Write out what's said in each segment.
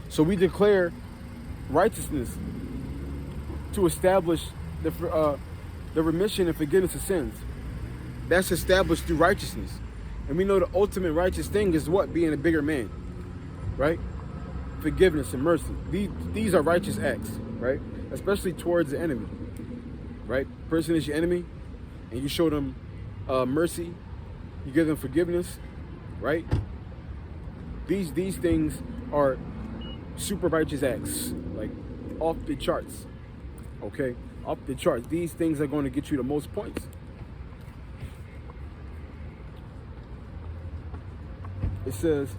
So we declare righteousness to establish the remission and forgiveness of sins. That's established through righteousness. And we know the ultimate righteous thing is what? Being a bigger man, right? Forgiveness and mercy. These are righteous acts, right? Especially towards the enemy, right? Person is your enemy, and you show them mercy. You give them forgiveness, right? These things are super righteous acts, like off the charts, okay? Off the charts. These things are going to get you the most points. It says,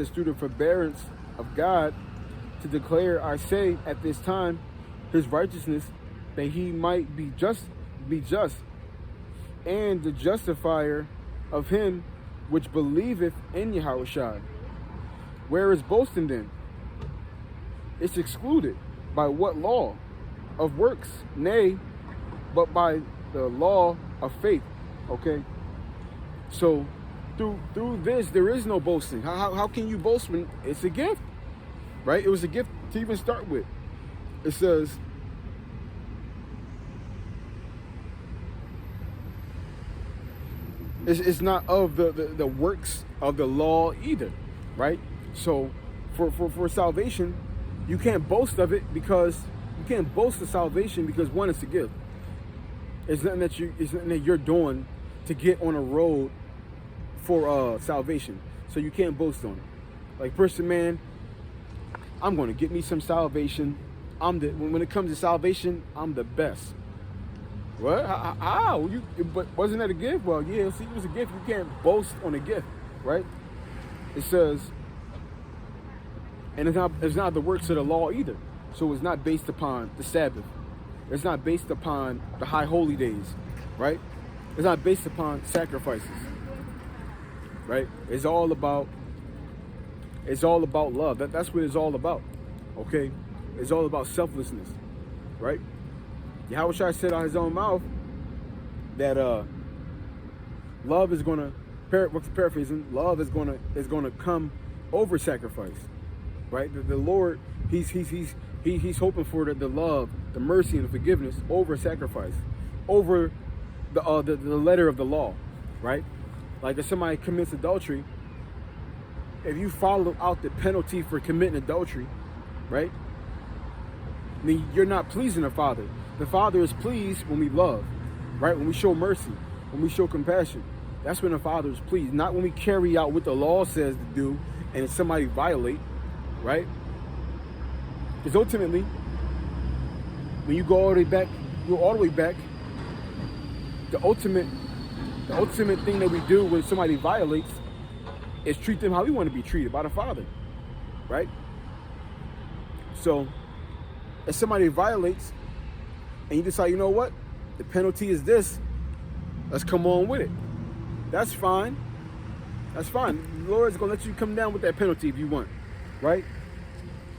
through the forbearance of God to declare, I say, at this time, his righteousness, that he might be just, and the justifier of him which believeth in Yahushua. Where is boasting then? It's excluded. By what law? Of works? Nay, but by the law of faith. Okay? So, through this, there is no boasting. How can you boast when it's a gift? Right? It was a gift to even start with. It says, it's not of the works of the law either, right? So for salvation, you can't boast of it because you can't boast of salvation because one, it's a gift. It's nothing that you're doing to get on a road for salvation. So you can't boast on it. Like, person, man, I'm going to get me some salvation. When it comes to salvation, I'm the best. What? How? But wasn't that a gift? Well, yeah, see, it was a gift. You can't boast on a gift, right? It says, and it's not the works of the law either. So it's not based upon the Sabbath. It's not based upon the high holy days, right? It's not based upon sacrifices, right? It's all about love. That's what it's all about, okay? It's all about selflessness, right? Yahushua said on his own mouth that love is going to, paraphrasing, love is going to come over sacrifice, right? The Lord, he's hoping for the love, the mercy, and the forgiveness over sacrifice, over the letter of the law, right? Like, if somebody commits adultery, if you follow out the penalty for committing adultery, right, then you're not pleasing the Father. The Father is pleased when we love, right? When we show mercy, when we show compassion. That's when the Father is pleased. Not when we carry out what the law says to do and if somebody violate, right? Because ultimately, when you go all the way back, the ultimate thing that we do when somebody violates is treat them how we want to be treated by the Father, right? So, if somebody violates and you decide, you know what, the penalty is this, let's come on with it. That's fine. That's fine. The Lord's going to let you come down with that penalty if you want, right?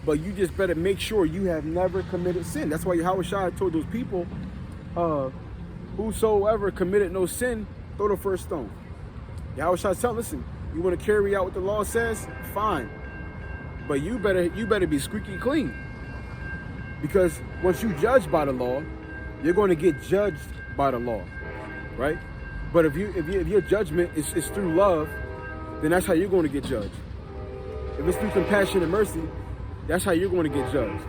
But you just better make sure you have never committed sin. That's why Yahushua told those people, whosoever committed no sin, throw the first stone. Yahushua said, listen, you want to carry out what the law says? Fine. But you better be squeaky clean. Because once you judge by the law, you're going to get judged by the law, right? But if your judgment is through love, then that's how you're going to get judged. If it's through compassion and mercy, that's how you're going to get judged.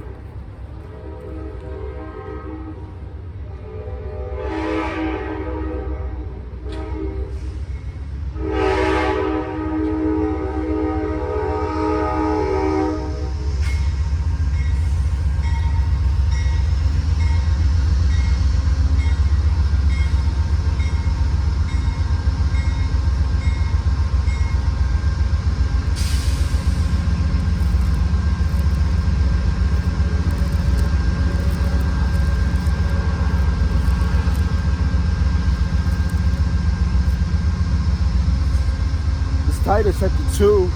Titus chapter 2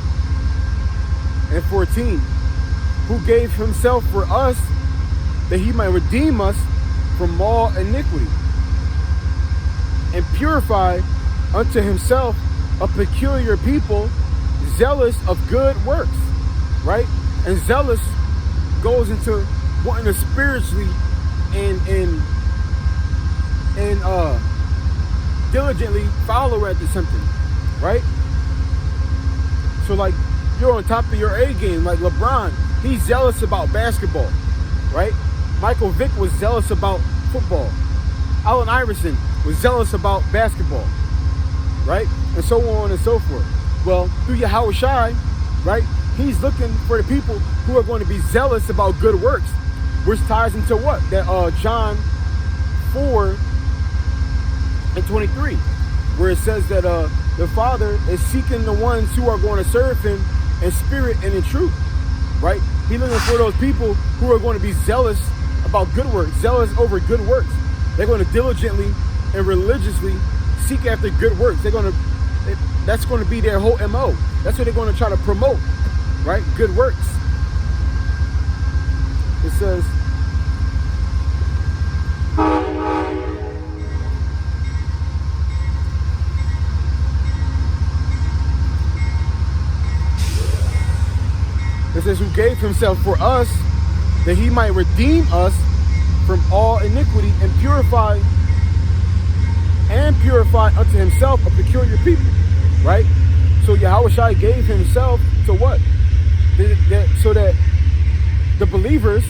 and 14, who gave himself for us that he might redeem us from all iniquity and purify unto himself a peculiar people, zealous of good works, right? And zealous goes into wanting to spiritually and diligently follow after something, right? So like you're on top of your A game, like LeBron, he's zealous about basketball, right? Michael Vick was zealous about football. Allen Iverson was zealous about basketball, right? And so on and so forth. Well, through Yahweh Shai, right? He's looking for the people who are going to be zealous about good works, which ties into what? That John 4:23, where it says that the Father is seeking the ones who are going to serve him in spirit and in truth, right? He's looking for those people who are going to be zealous about good works, zealous over good works. They're going to diligently and religiously seek after good works. That's going to be their whole MO. That's what they're going to try to promote, right? Good works. It says, who gave himself for us, that he might redeem us from all iniquity and purify unto himself a peculiar people, right? So Yahweh Shai gave himself to what? So that the believers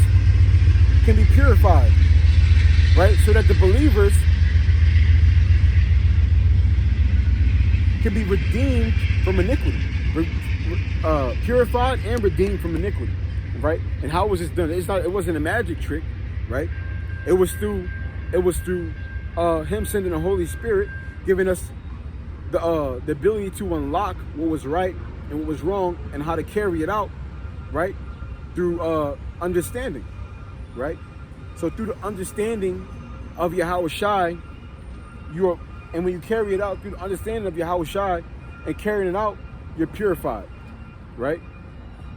can be purified, right? So that the believers can be redeemed from iniquity, purified and redeemed from iniquity, right? And how was this done? It wasn't a magic trick, right? It was through him sending the Holy Spirit, giving us the ability to unlock what was right and what was wrong and how to carry it out, right? Through understanding, right? So through the understanding of Yahweh Shai, and when you carry it out through the understanding of Yahweh Shai and carrying it out, you're purified, right?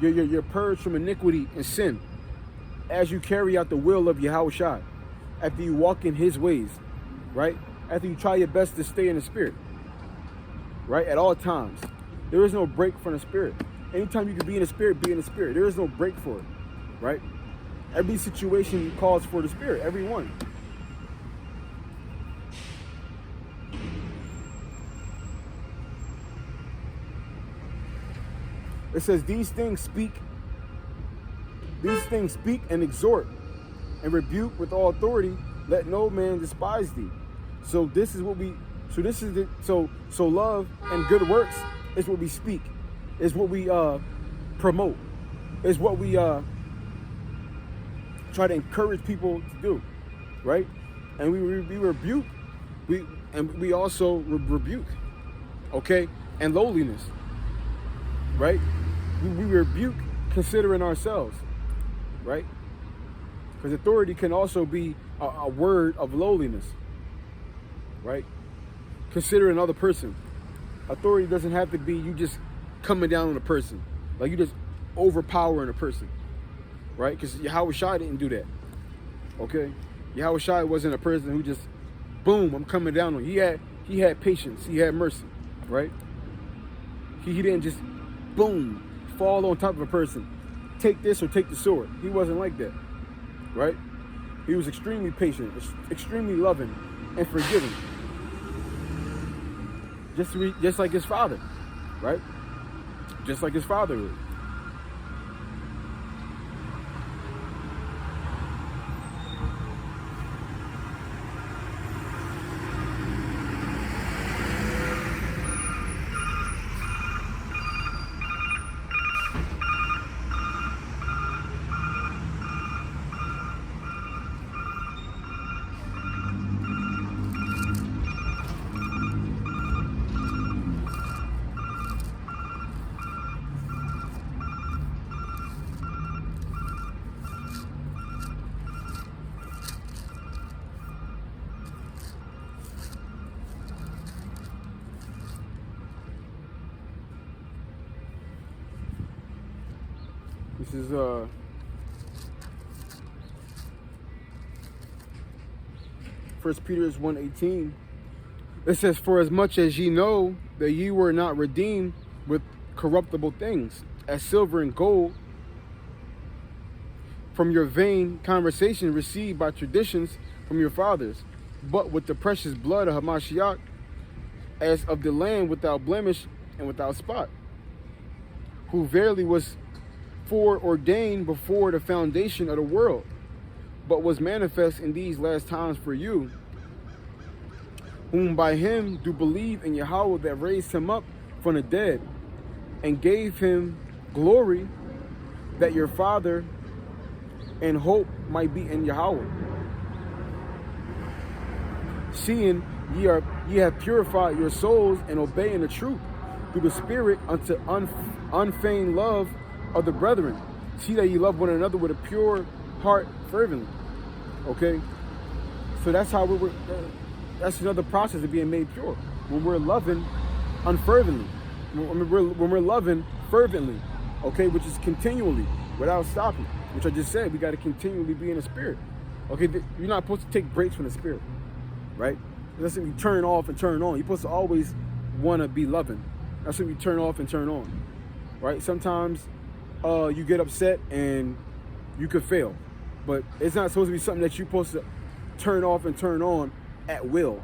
You're purged from iniquity and sin as you carry out the will of Yahweh Shai, after you walk in his ways, right? After you try your best to stay in the spirit, right? At all times. There is no break from the spirit. Anytime you can be in the spirit, be in the spirit. There is no break for it, right? Every situation calls for the spirit, every one. It says, these things speak and exhort and rebuke with all authority. Let no man despise thee. So love and good works is what we speak, is what we promote, is what we try to encourage people to do, right? And we rebuke, we also rebuke, okay? And lowliness, right? We rebuke considering ourselves, right? Because authority can also be a word of lowliness, right? Consider another person. Authority doesn't have to be you just coming down on a person, like you just overpowering a person, right? Because Yahweh Shai didn't do that, okay? Yahweh Shai wasn't a person who just, boom, I'm coming down on you. He had patience. He had mercy, right? He didn't just, boom, fall on top of a person. Take this or take the sword. He wasn't like that, right? He was extremely patient, extremely loving, and forgiving. Just like his father, right? Just like his father is. This is 1 Peter 1:18. It says, for as much as ye know that ye were not redeemed with corruptible things, as silver and gold, from your vain conversation received by traditions from your fathers, but with the precious blood of Hamashiach, as of the Lamb without blemish and without spot, who verily was foreordained before the foundation of the world, but was manifest in these last times for you, whom by him do believe in Yahweh that raised him up from the dead, and gave him glory, that your Father and hope might be in Yahweh. Seeing ye have purified your souls in obeying the truth through the Spirit unto unfeigned love of the brethren. See that ye love one another with a pure heart fervently. Okay? So that's how that's another process of being made pure. When we're loving unfervently. When we're loving fervently. Okay? Which is continually, without stopping. Which I just said, we got to continually be in the Spirit. Okay? You're not supposed to take breaks from the Spirit. Right? That's when you turn off and turn on. You're supposed to always want to be loving. That's when you turn off and turn on. Right? Sometimes you get upset and you could fail. But it's not supposed to be something that you're supposed to turn off and turn on at will.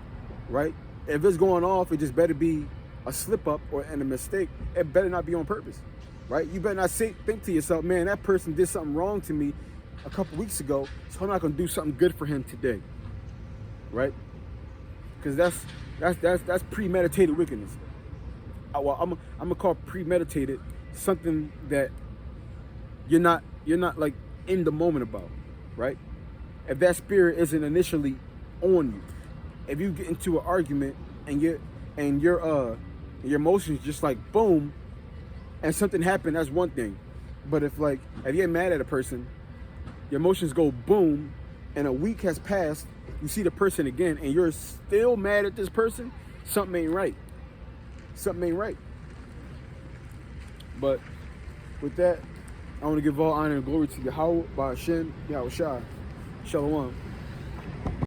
Right? If it's going off, it just better be a slip up and a mistake. It better not be on purpose. Right? You better not think to yourself, man, that person did something wrong to me a couple weeks ago, so I'm not going to do something good for him today. Right? Because that's premeditated wickedness. Well, I'm gonna call premeditated something that you're not like in the moment about, right? If that spirit isn't initially on you, if you get into an argument and your emotions just like boom, and something happened, that's one thing. But if you're mad at a person, your emotions go boom, and a week has passed, you see the person again, and you're still mad at this person, something ain't right. Something ain't right. But with that, I want to give all honor and glory to Yahweh, Ba'ashem, Yahweh Shai. Shalom.